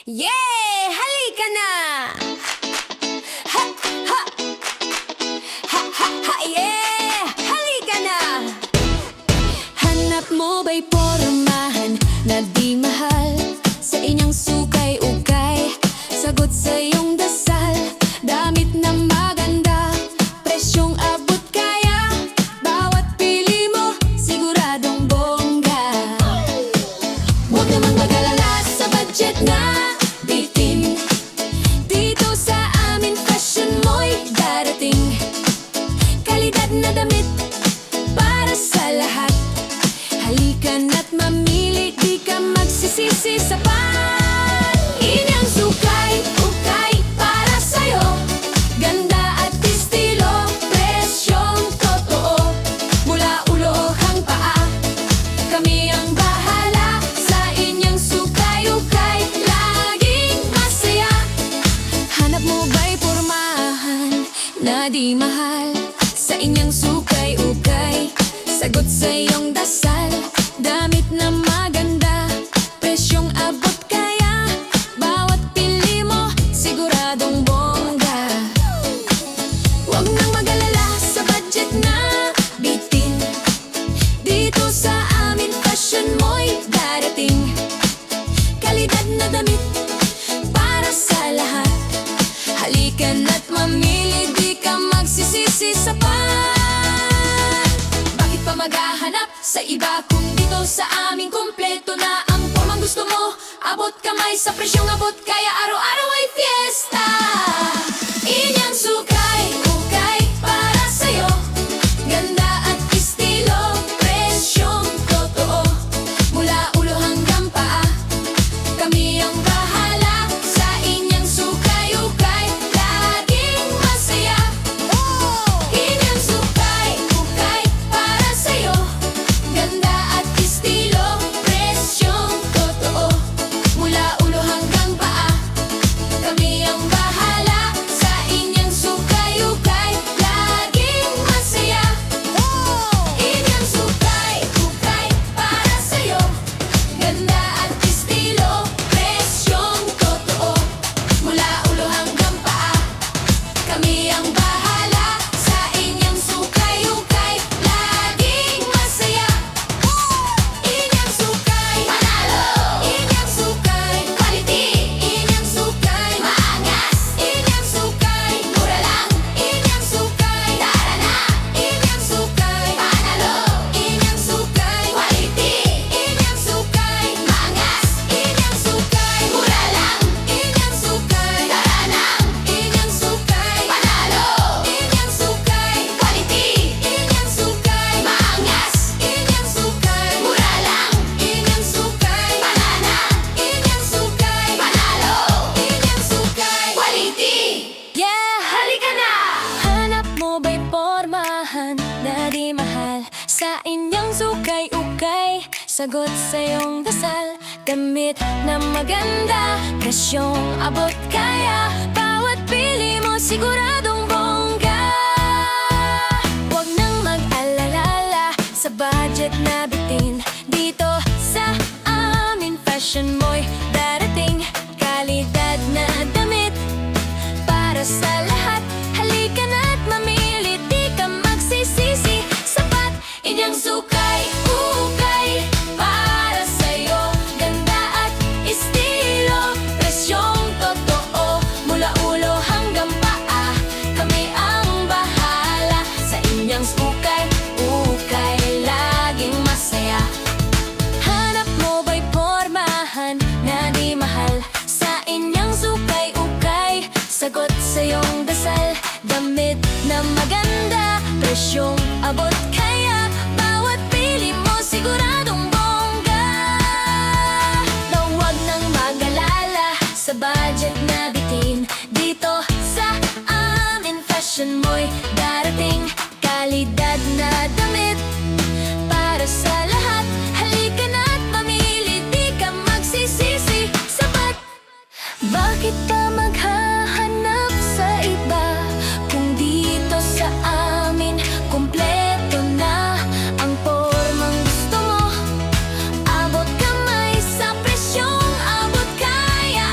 Yeah! Halika na! Ha! Ha! Ha! Ha! Ha! Yeah! Halika na! Hanap mo ba'y pormahan na di mahal? Sa inyong sukay-ukay, sagot sa iyong dasal. Damit na maganda, presyong abot kaya. Bawat pili mo, siguradong bongga. Huwag namang mag-alala sa budget na bitin. Dito sa amin, fashion mo'y darating. Kalidad na damit para sa lahat. Halika na't mamili, di ka magsisisi sa pan. Inyang sukay-ukay para sa'yo. Ganda at estilo, presyong totoo. Mula ulo hang paa, kami ang bahala. Sa inyong sukay-ukay, laging masaya. Hanap mo ba'y pormahan na di mahal? Sa inyong sukay-ukay, sagot sa iyong dasal. Damit na maganda, presyong abot kaya. Bawat pili mo, siguradong bongga. Huwag nang mag-alala sa budget na bitin. Dito sa amin, fashion mo'y darating. Kalidad na damit para sa lahat. Halika na't mamili, di ka magsisisi sa pan. Bakit pa maghahanap sa iba kung dito sa amin kumpleto na ang formang gusto mo? Abot kamay sa presyong abot kaya araw-araw ay fiesta. Inyang sukay-ukay para sa'yo. Ganda at estilo, presyong totoo. Mula ulo hanggang paa, kami ang bahala. Sa inyang sukay-ukay, laging masaya. Inyang sukay-ukay para sa'yo. Ganda at estilo, presyong totoo. Mula ulo hanggang paa, kami ang bahala. Sa inyang sukay-ukay, laging masaya. Inyang sukay-ukay para sa'yo. Ganda at estilo, presyong totoo. Mula ulo hanggang paa, kami ang bahala. Sa inyang sukay-ukay, laging masaya. Inyang sukay, panalo. Inyang sukay, quality. Inyang sukay, maangas. Inyang sukay, mura lang. Inyang sukay, tara na. Inyang sukay, panalo. Inyang sukay, quality. Inyang sukay, maangas. Inyang sukay, mura lang. Inyang sukay, tara na. Inyang sukay, panalo. Inyang sukay, quality. Inyang sukay, maangas. Inyang sukay, mura lang. Inyang sukay, panana. Inyang sukay, panalo. Inyang sukay, quality. Yeah, halika na! Hanap mo ba'y pormahan na di mahal? Sa inyong sukay-ukay, sagot sa iyong dasal. Damit na maganda, presyong abot kaya. Bawat pili mo, siguradong bongga. Huwag nang mag-alala sa budget na bitin. Dito sa amin, fashion mo'y darating. Kalidad na damit para sa lahat. Halika na't mamili, di ka magsisisi. Sapat, inyang sukay-ukay para sa'yo. Ganda at estilo, presyong totoo. Mula ulo hanggang paa, kami ang bahala. Sa inyang sukay-ukay, laging masaya. Hanap mo ba'y pormahan na di mahal? Sa inyong sukay-ukay, sagot sa iyong dasal. Damit na maganda, presyong abot kaya. Bawat pili mo, siguradong bongga. Na huwag nang mag-alala sa budget na bitin. Dito sa amin, fashion mo'y darating. Kalidad na damit para sa lahat. Halika na't mamili, di ka magsisisi. Sapat, bakit pa maghahanap sa iba kung dito sa amin kumpleto na ang formang gusto mo? Abot kamay sa presyong abot kaya.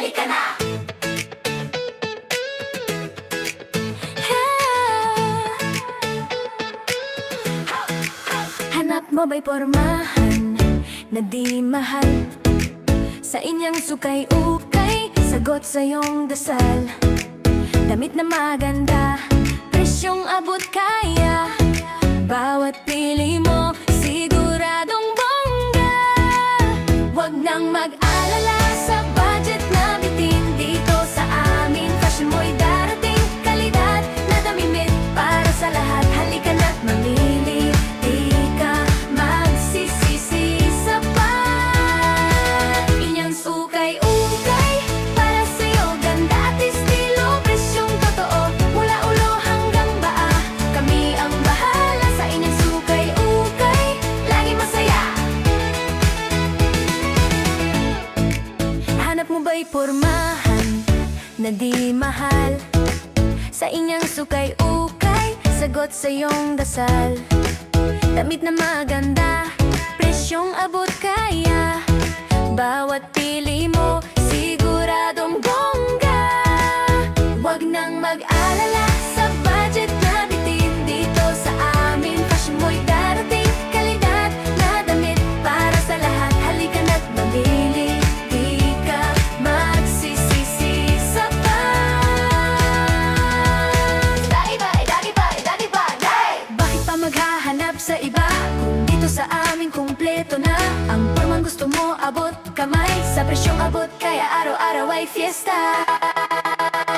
halika na! Hanap mo ba'y pormahan na di mahal? Sa inyang sukay-ukay, sagot sa iyong dasal. Damit na maganda, presyong abot kaya. Bawat pili mo, siguradong bongga. Huwag nang mag-alala sa budget na bitin. Dito sa amin, fashion mo'y darating. Kalidad na damit para sa lahat. Halika na't mamili, di ka magsisisi sa pan. Inyang sukay-ukay, para sa'yo ganda at estilo. Presyong totoo, mula ulo hanggang paa. Kami ang bahala sa inyang sukay-ukay. Lagi masaya. Hanap mo ba'y pormahan na di mahal? Sa inyang sukay-ukay, sagot sa iyong dasal. Damit na maganda, presyong abot kaya. Bawat pili mo, siguradong bongga. Huwag nang mag-alala sa budget na bitin. Dito sa amin, fashion mo'y darating. Kalidad na damit para sa lahat. Halika na't mamili, di ka magsisisi sa pan. Dagi-bagay! Bakit pa maghahanap sa iba? Kung dito sa amin kumpleto na. Ang pormang gusto mo, abot kamay. Sa presyong abot kaya araw-araw ay fiesta.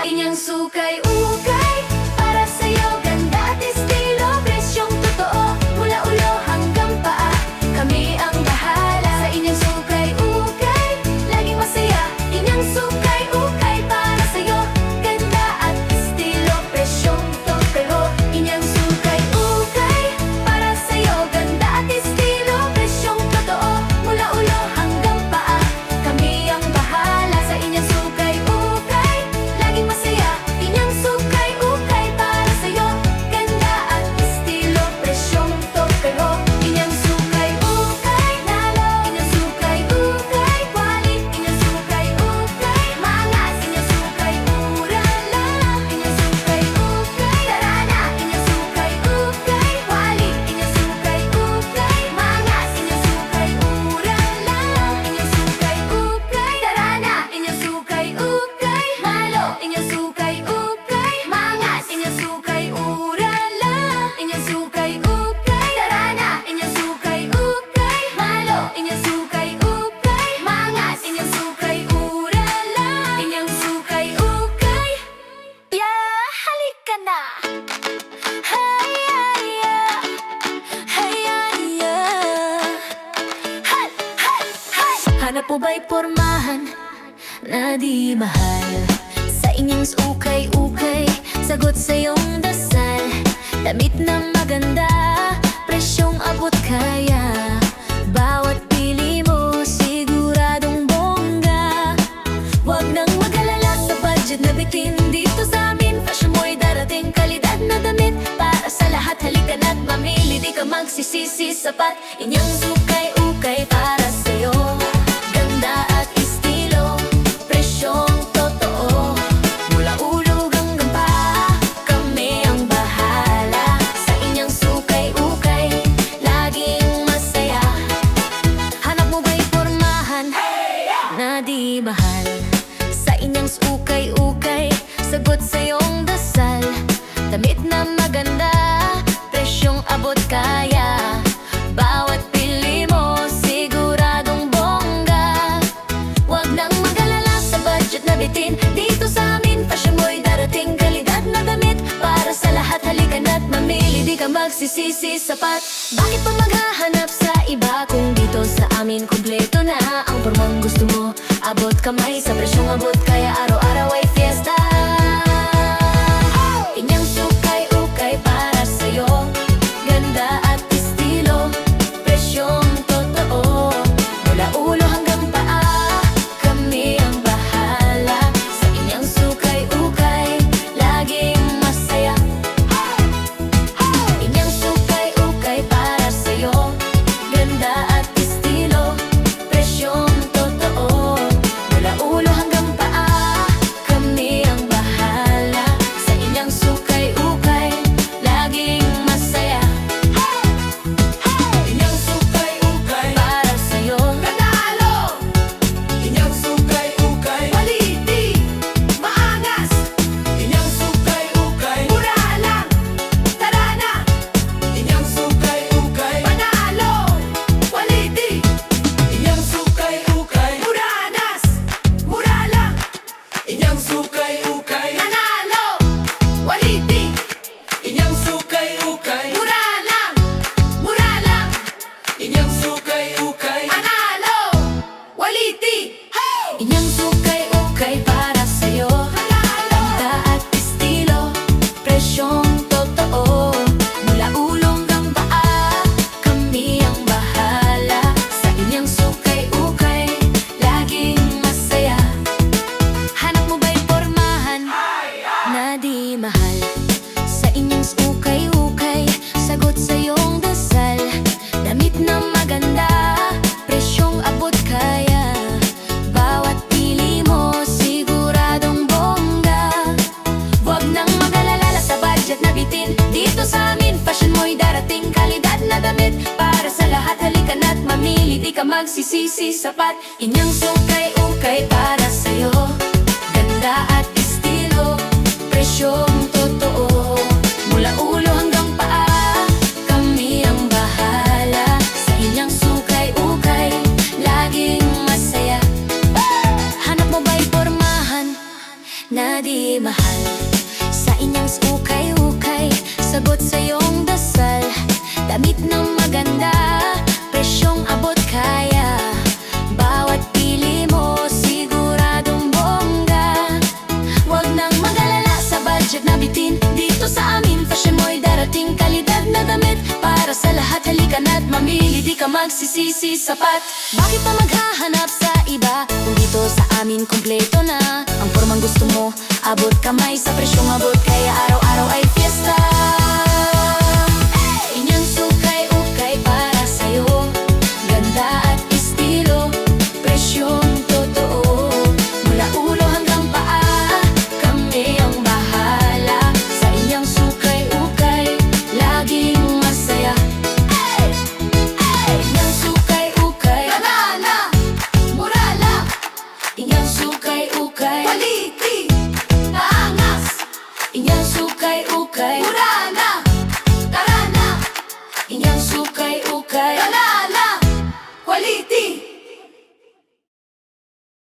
Inyang sukay-ukay, para sa'yo ganda at estilo. Presyong totoo, mula ulo hanggang paa. Kami ang bahala sa inyang sukay-ukay. Laging masaya, inyang sukay-ukay. Para sa'yo, ganda at estilo. Presyong totoo, inyang sukay-ukay. Para sa'yo, ganda at estilo. Presyong totoo, mula ulo hanggang paa. Kami ang bahala sa inyang sukay-ukay. Laging masaya, inyang sukay-ukay. Para sa'yo, ganda at estilo. Presyong totoo, inyang sukay-ukay. Lalo, inyang sukay-ukay. Quality, inyang sukay-ukay. Mangas, inyang sukay-mura lang. Inyang sukay-ukay. Tara na, inyang sukay-ukay. Quality, inyang sukay-ukay. Mangas, inyang sukay-mura lang. Inyang sukay-ukay. Tara na, inyang sukay-ukay. Malo, inyang sukay-ukay. Mangas, inyang sukay-mura lang. Inyang sukay-ukay. Tara na, inyang sukay-ukay. Malo, inyang sukay-ukay. Mangas, inyang sukay-mura lang. Inyang sukay-ukay. Yeah, halika na. Hayya, hayya, hay, hay, hay. Hanap mo ba'y pormahan na di mahal? Sa inyong ukay-ukay, sagot sa iyong dasal. Damit na maganda, presyong abot kaya. Bawat pili mo, siguradong bongga. Huwag nang mag-alala sa budget na bitin. Dito sa amin, fashion mo'y darating. Kalidad na damit para sa lahat. Halika na't mamili, di ka magsisisi. Sapat, inyang sukay-ukay para sa'yo. Ganda at estilo, presyong totoo. Mula ulo hanggang paa, kami ang bahala sa inyang sukay-ukay. Laging masaya. Hanap mo ba'y pormahan na di mahal? Sa inyang ukay-ukay, sagot sa iyong dasal. Damit na maganda, presyong abot kaya. Bawat pili mo, siguradong bongga. Huwag nang mag-alala sa budget na bitin. Dito sa amin, fashion mo'y darating. Kalidad na damit para sa lahat. Halika na't mamili, di ka magsisisi. Sapat, bakit pa maghahanap sa iba? Kung dito sa amin kumpleto na. Ang pormang gusto mo, abot kamay. Sa presyong abot kaya araw-araw ay fiesta. Inyang sukay-ukay para sa'yo. Ganda at estilo, presyong totoo. Mula ulo hanggang paa, kami ang bahala sa inyang sukay-ukay. Laging masaya. Inyang sukay-ukay para sa'yo. Ganda at estilo, presyong totoo. Mula ulo hanggang Inyang sukay-ukay, Nanalo, waliti, inyang sukay-ukay, mura lang, mura lang. inyang sukay-ukay, Nanalo, waliti, inyang sukay-ukay para sa'yo. Ganda at estilo, presyong totoo. Mula ulo hanggang paa, kami ang bahala. Sa inyang sukay-ukay, laging masaya. Hanap mo ba'y pormahan na di mahal? Sa inyong ukay-ukay, sagot sa iyong dasal. Damit na maganda, presyong abot kaya. Bawat pili mo, siguradong bongga. Huwag nang mag-alala sa budget na bitin. Dito sa amin, fashion mo'y darating. Kalidad na damit para sa lahat. Halika na't mamili, di ka magsisisi. Sapat, inyang sukay-ukay para sa'yo. Ganda at estilo, presyong totoo. Mula ulo hanggang paa, kami ang bahala. Sa inyang sukay-ukay, laging masaya. Hanap mo ba'y pormahan na di mahal? Sa inyang ukay-ukay, sagot sa iyong dasal. Damit na maganda, presyong abot kaya. Bawat pili mo, siguradong bongga. Huwag nang mag-alala sa budget na bitin. Dito sa amin, fashion mo'y darating. Kalidad na damit para sa lahat. Halika na't mamili, di ka magsisisi. Sapat, bakit pa maghahanap sa iba? Kung dito sa amin, kumpleto na. Ang formang gusto mo, abot kamay. Sa presyong abot kaya araw-araw ay fiesta. Inyang sukay-ukay para sa'yo. Ganda at estilo, presyong totoo. Mula ulo hanggang paa, kami ang bahala. Sa inyang sukay-ukay, laging masaya. Inyang sukay-ukay, banana, mura lang. Inyang sukay-ukay, waliti, naangas. Inyang sukay-ukay, mura